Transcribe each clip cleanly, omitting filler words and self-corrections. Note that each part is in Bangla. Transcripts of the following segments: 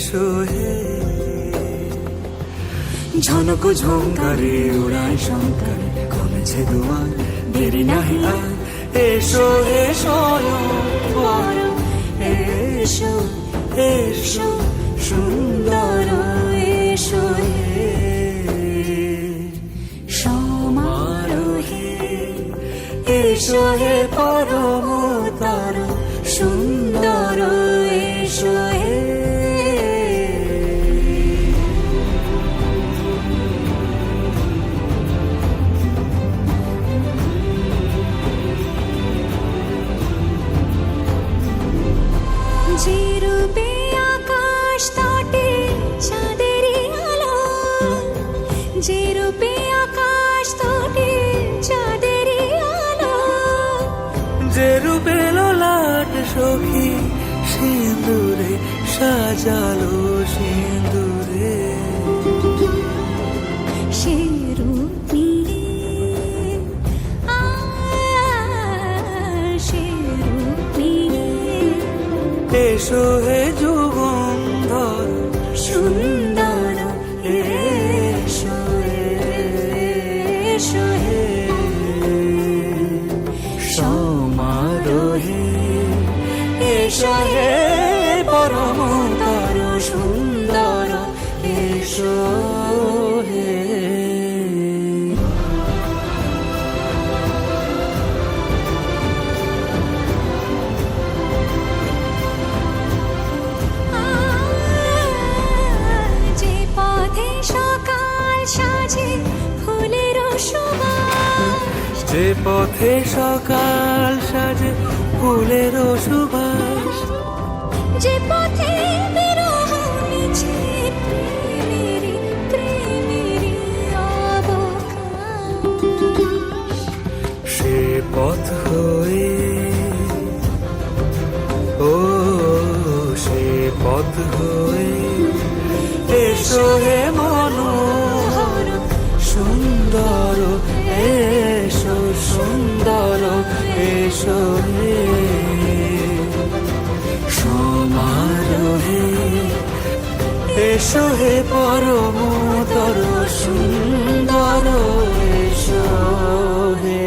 এসো হে। ঝনক ঝঙ্কারে উড়ায় শঙ্কারে কমেছে দুয়ার, দেরি নাহি আর, এসো হে স্বয়ংবর। এসো এসো সুন্দর এসো হে সমারোহে। এসো হে পরমতর সুন্দর এসো হে। যে রূপে আকাশ তটে চাঁদেরই আলো, যে রূপে আকাশ তটে চাঁদেরই আলো, যে রূপে ললাট সখী সিঁদুরে সাজালো সিঁদুরে। সে রূপ নিয়ে সে রূপ নিয়ে এসো হে যুগন্ধর সুন্দর এসো এসো হে সমারোহে। এসো হে পরমতর সুন্দর এসো হে। যে পথে সকাল সাজে ফুলের সুবাস, যে পথে সকাল সাজে ফুলের সুবাস, যে পথে বিরহ মিছে প্রেমেরই প্রেমেরই অবকাশ, সে পথ হয়ে ও সে পথ হয়ে এসো হে মনোহর সুন্দর এসো সুন্দর এসো হে সমারোহে। এসো হে পরমতর সুন্দর এসো হে।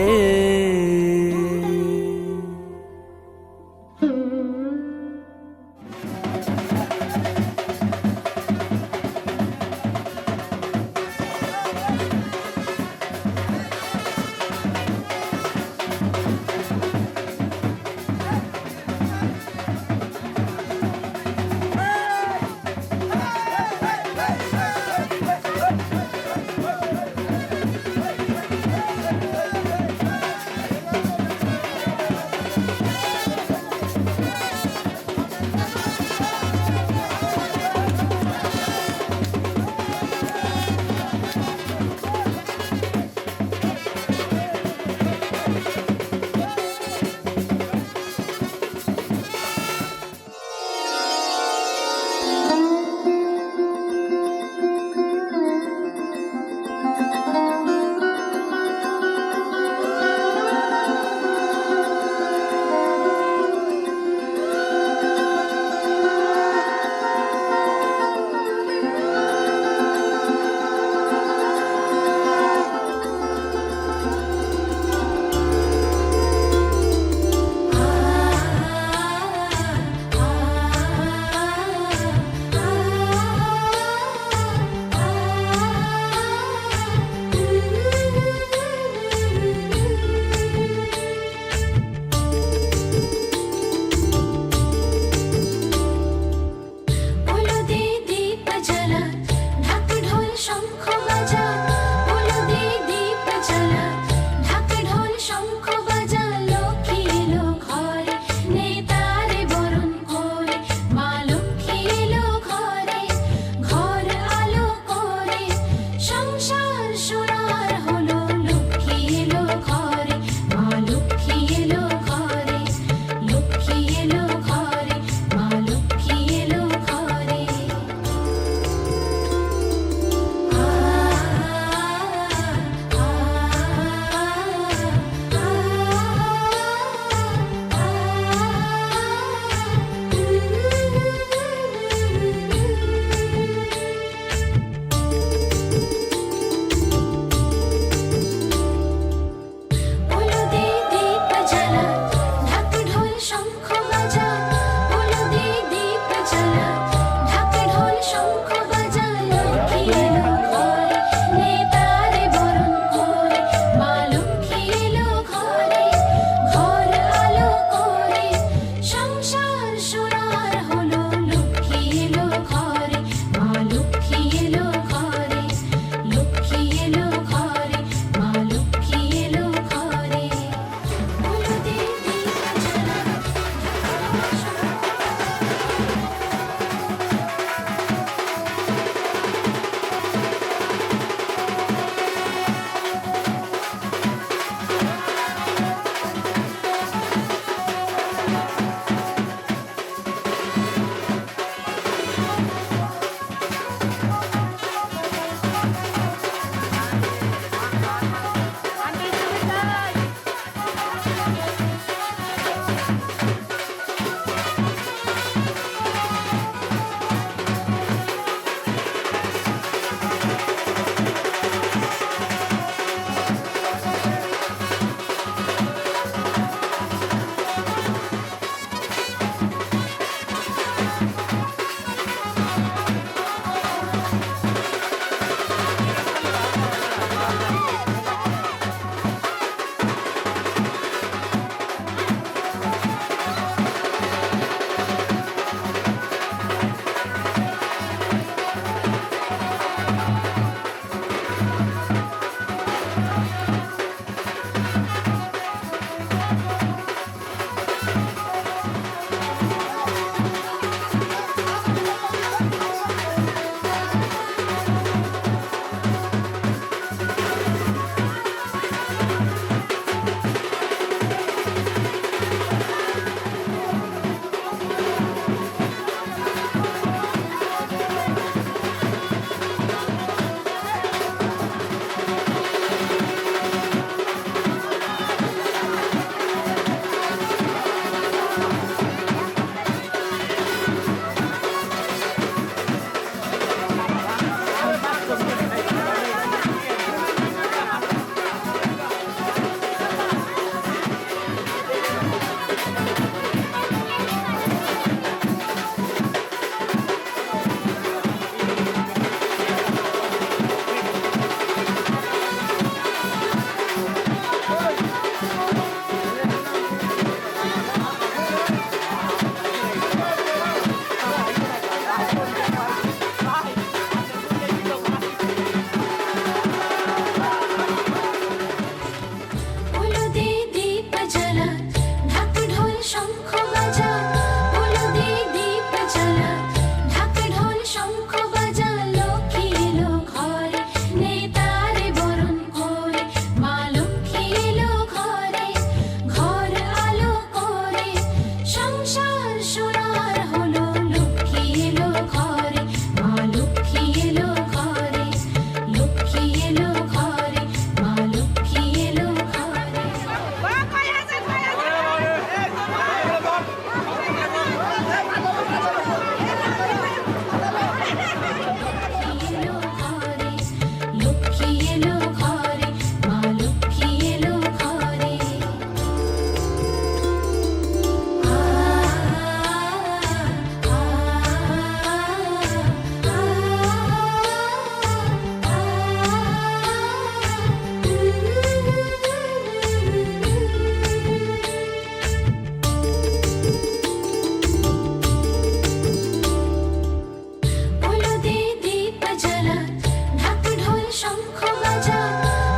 শঙ্খ বাজা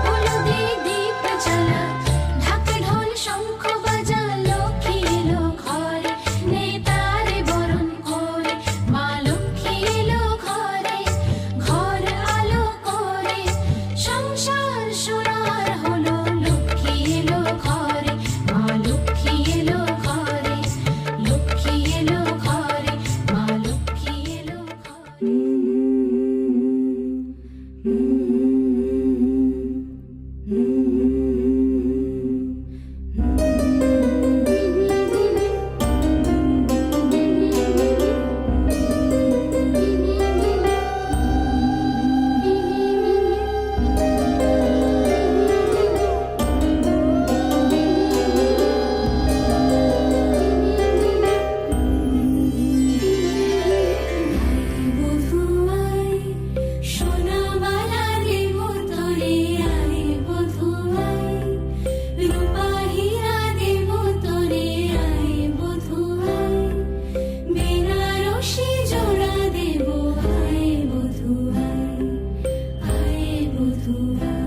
হলুদে দীপ জ্বালা ঢাক ঢোল শঙ্খ বাজা লক্ষ্মী এলো ঘরে নেতারে বরণ করে মা লক্ষ্মী এলো ঘরে ঘর আলো করে সংসার সোনার হলো লক্ষ্মী এলো ঘরে মা লক্ষ্মী এলো ঘরে লক্ষ্মী এলো ঘরে মা লক্ষ্মী এলো ঘরে বধুয়াই সোনামালা দেব তোরে আয় বধুয়াই রূপা হীরা দেব তোরে আয় বধুয়াই বেনারসি জোড়া দেব আয় বধুয়াই আয় বধুয়াই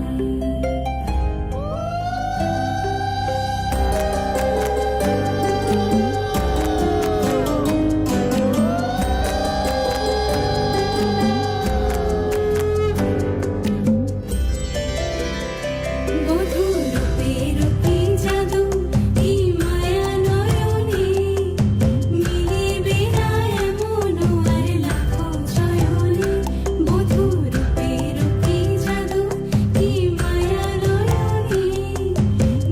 বধূরূপে রূপে জাদু কি মায়া নয়নে মিলিবে না এমন আর লাখো চয়নে বধূরূপে রূপে জাদু কি মায়া নয়নে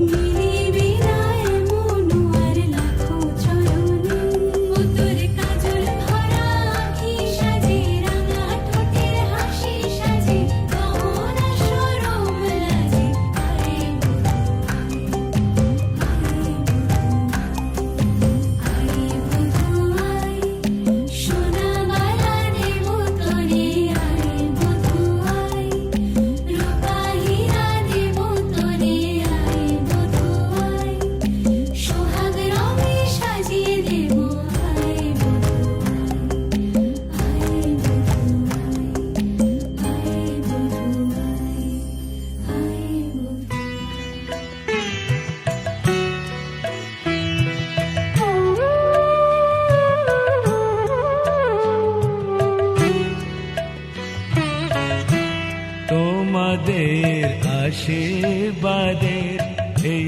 মিলিবে না এমন আর লাখো চয়নে উত্তর কাজল ভরা আঁখি সাজে রাঙা ঠোঁটের হাসি সাজে গহনা সরম লাজে আরে বধুয়াই সোনামালা দেব তোরে আয় বধুয়াই রূপা হীরা দেব তোরে আয় বধুয়াই সোহাগ রঙে সাজিয়ে দেব আয় বধুয়াই আয় বধুয়াই আয় বধুয়াই তোমাদের আশীর্বাদের এই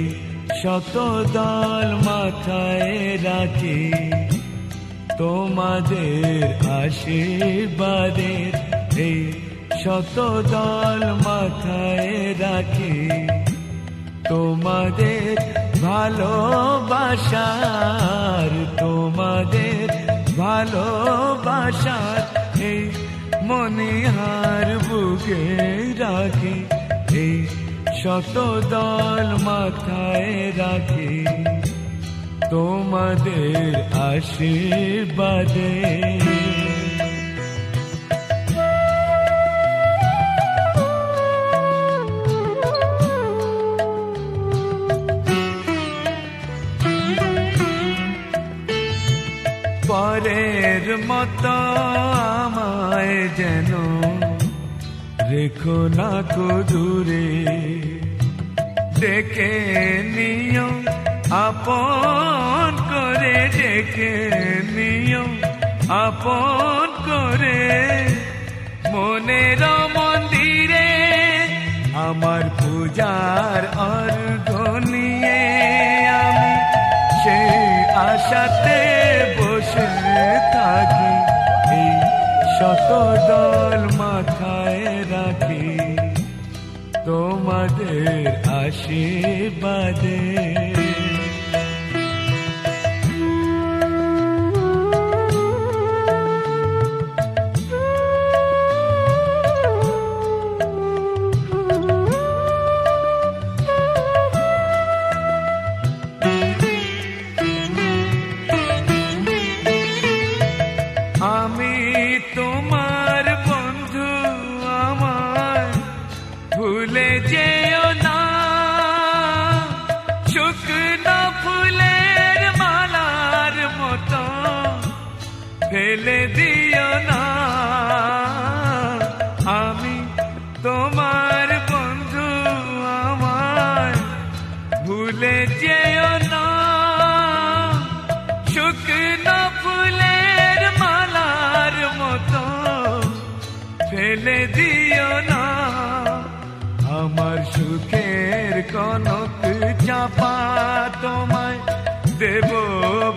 শত দল মাথায় রাখি তোমাদের আশীর্বাদের এই শত দল মাথায় রাখি তোমাদের ভালোবাসার এই মনিহার বুকে রাখি এই শত দল মাথায় রাখি তোমাদের আশীর্বাদে পরের মতো আমায় যেন রেখো না কো দূরে ডেকে নিও আপন করে ডেকে নিও আপন করে মনের মন্দিরে আমার পূজার অর্ঘ নিয়ে আমি সেই আশাতে বসে থাকি এই শত দল মাথায় রাখি তোমাদের আশীর্বাদে আমি তোমার বন্ধু আমার ভুলে যেও না শুকনো ফুলের মালার মতো ফেলে দিও না আমি তোমার সুখের কনক চাপা তোমায় দেব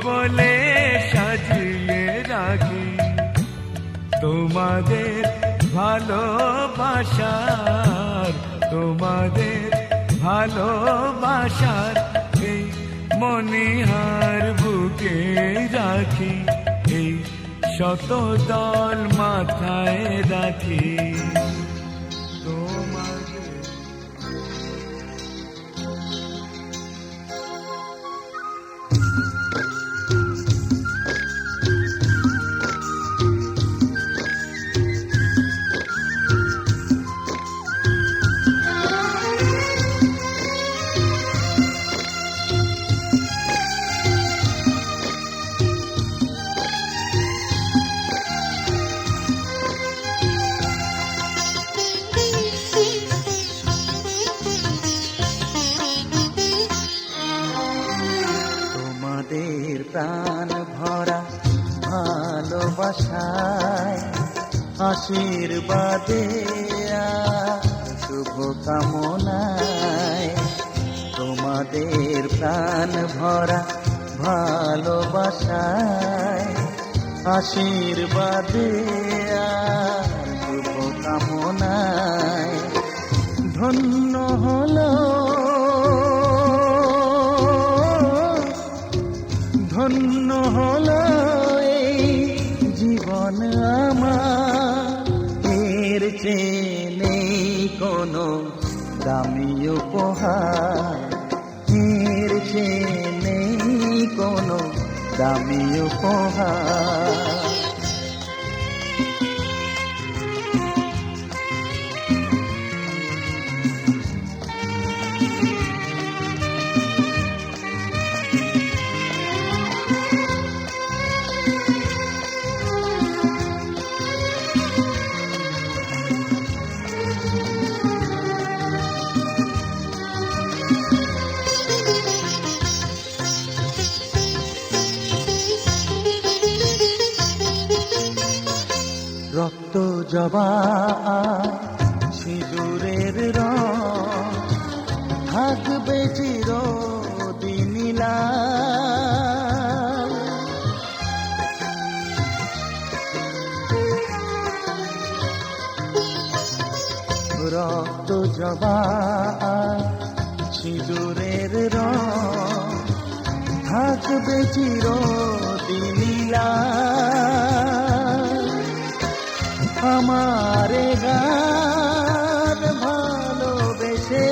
বলে সাজিয়ে রাখি। তোমাদের ভালোবাসার, তোমাদের ভালোবাসার এই মনিহার বুকে রাখি, এই শত দল মাথায় রাখি। তোমাদের তোমাদের প্রাণ ভরা ভালোবাসায়, আশীর্বাদে শুভ কামনায়, তোমাদের প্রাণ ভরা ভালোবাসায়, আশীর্বাদে শুভ কামনায় ধন্য হলো, ধন্য হলো এই জীবন আমার। এর চেয়ে নেই কোনো দামি উপহার, এর চেয়ে নেই কোনো দামি উপহার। রক্ত জবা সিঁদুরের রং থাকবে চিরদিন লাল। রক্ত জবা সিঁদুরের রং থাকবে চিরদিন লাল। আমারে গান ভালোবেসে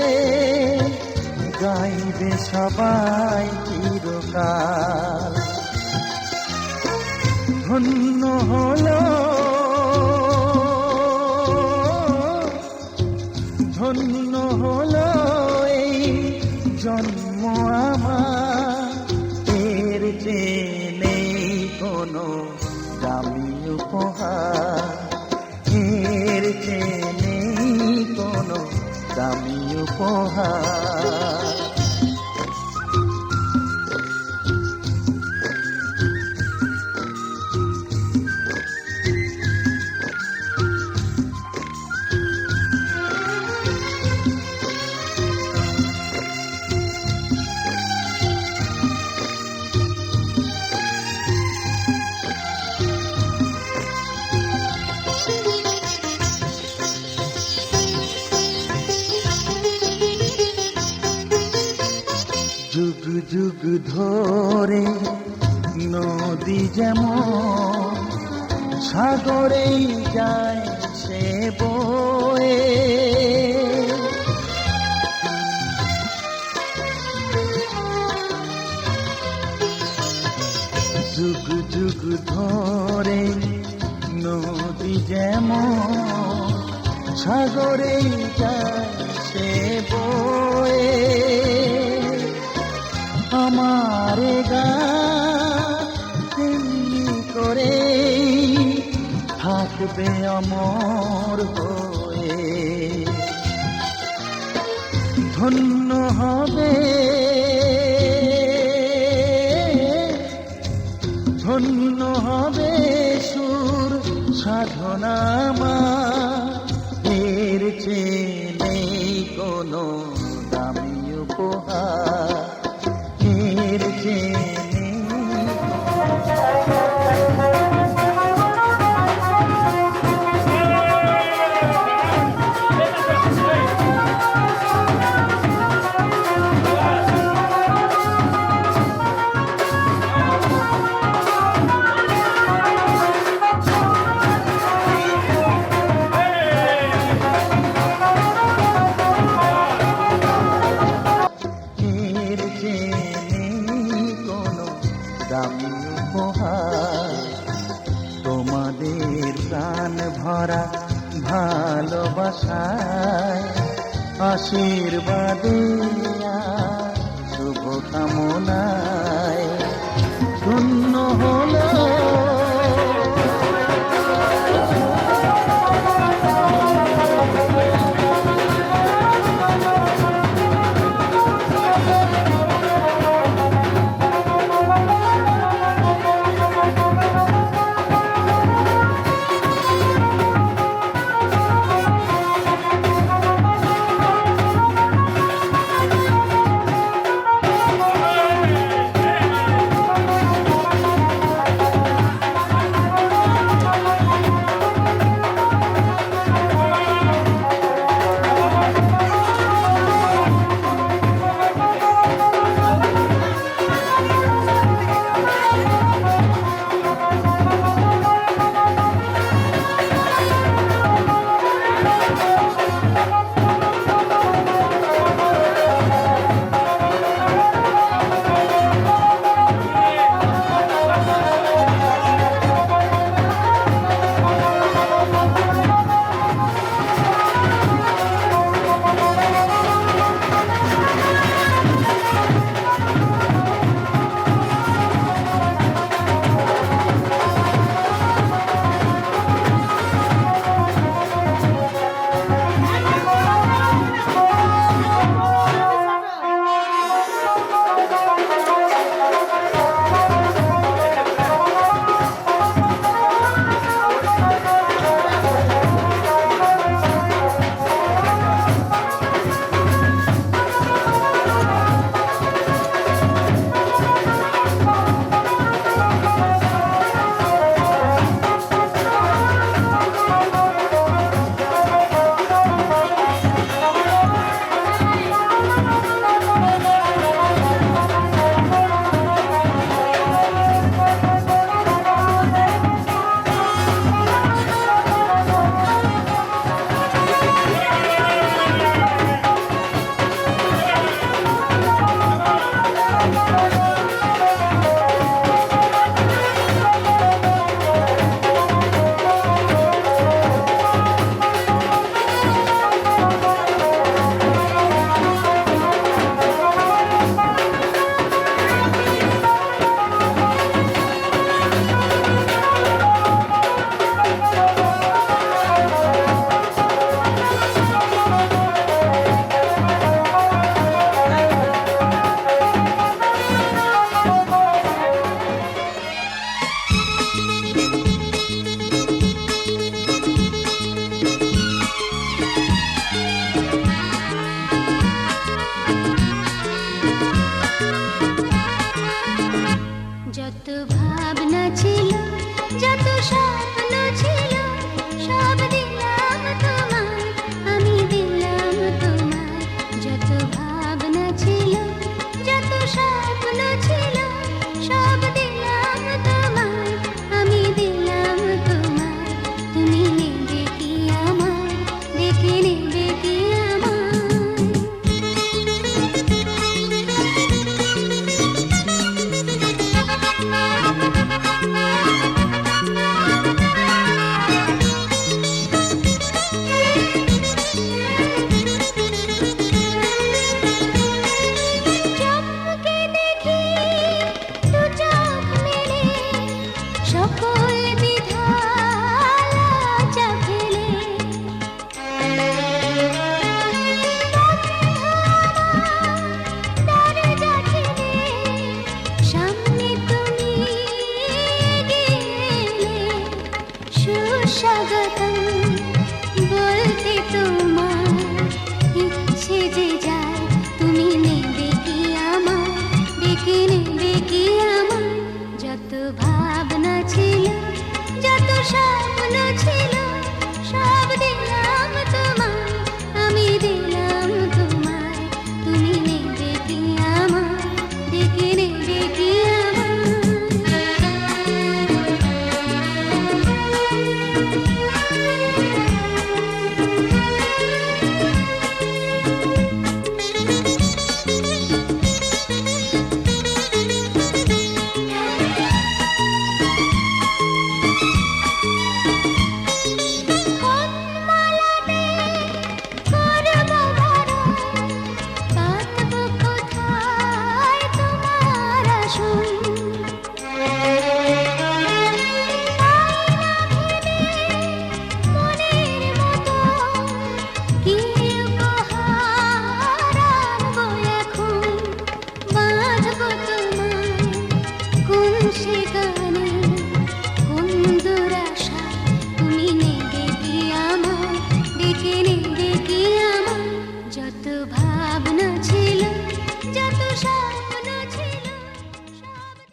গাইবে সবাই চিরকাল। ধন্য হলো, ধন্য হলো এই জন্ম আমার। এর চেয়ে নেই কোনো দামি উপহার, এর চেয়ে নেই কোনো দামি উপহার। যুগ যুগ ধরে নদী যেমন সাগরেই যায় সে বয়ে, যুগ যুগ ধরে নদী যেমন সাগরেই যায় সে বয়ে। আমারে গানি করে থাকবে অমর হয়ে। ধন্য হবে, ধন্য হবে সুর সাধনা মা। এর চেয়ে নেই কোনো দামি উপহার এর চেয়ে এর চেয়ে কোনো দামি উপহার তোমাদের প্রাণ ভরা ভালোবাসায় আশীর্বাদে আর শুভকামনা